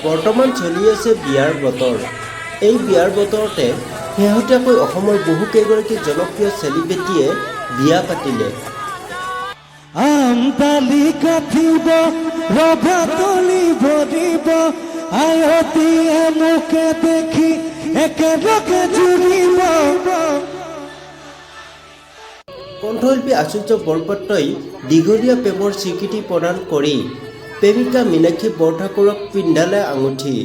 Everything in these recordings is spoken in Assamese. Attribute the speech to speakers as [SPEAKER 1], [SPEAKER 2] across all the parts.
[SPEAKER 1] বৰ্তমান চলি আছে বিয়াৰ বতৰ। এই বিয়াৰ বতৰতে শেহতীয়াকৈ অসমৰ বহুকেইগৰাকী জনপ্ৰিয় চেলিব্ৰিটিয়ে বিয়া পাতিলে।
[SPEAKER 2] আমদালি কাঠিব ৰভা তলিব দিব আয়তীয়ে মোকে দেখি একেলগে জুৰিব।
[SPEAKER 1] কণ্ঠশিল্পী আচুৰ্য বৰপাত্ৰই দীঘলীয়া প্ৰেমৰ স্বীকৃতি প্ৰদান কৰি প্ৰেমিকা মীনাক্ষী বৰঠাকুৰক পিন্ধালে আঙুঠি।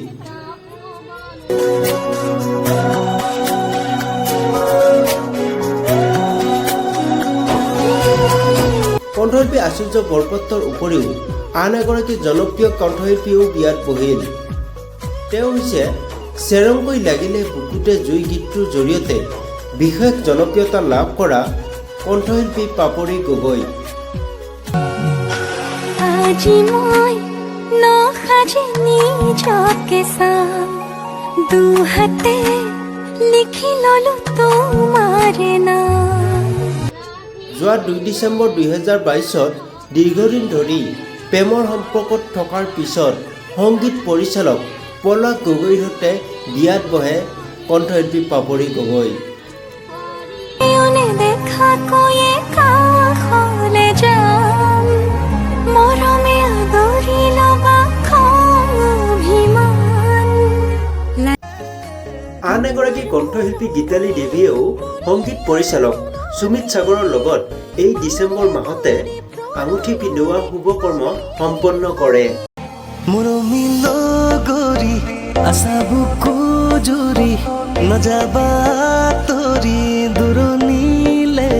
[SPEAKER 1] কণ্ঠশিল্পী আচুৰ্য বৰপাত্ৰৰ উপৰিও আন এগৰাকী জনপ্ৰিয় কণ্ঠশিল্পীও বিয়াত বহিল। তেওঁ হৈছে চেৰংকৈ লাগিলে বুকুতে জুই গীতটোৰ জৰিয়তে বিশেষ জনপ্ৰিয়তা লাভ কৰা কণ্ঠশিল্পী পাপৰি গগৈ।
[SPEAKER 3] আজি মই নসাজি নিজকে চাম, দুহাতে লিখি ললো তোমাৰে নাম।
[SPEAKER 1] যোৱা 2 ডিচেম্বৰ 2022ত দীৰ্ঘদিন ধৰি প্ৰেমৰ সম্পৰ্কত থকাৰ পিছত সংগীত পৰিচালক পলাশ গগৈৰ সৈতে বিয়াত বহে কণ্ঠশিল্পী পাপৰি গগৈ। আন এগৰাকী কণ্ঠশিল্পী গীতালি দেৱীয়েও সংগীত পৰিচালক সুমিত সাগৰৰ লগত এই ডিচেম্বৰ মাহতে আঙুঠি পিন্ধোৱা শুভকৰ্ম সম্পন্ন কৰে।
[SPEAKER 2] মৰমি লগৰী আশা বুকু জুৰি নযাবা তৰি দূৰণিলে,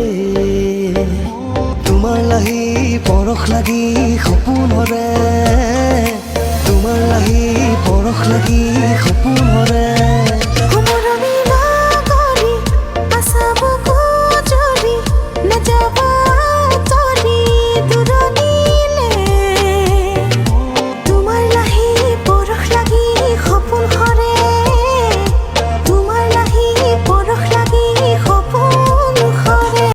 [SPEAKER 2] তোমাৰ লাহি পৰশ লাগি সপোনৰে, তোমাৰ লাহি পৰশ লাগি সপোন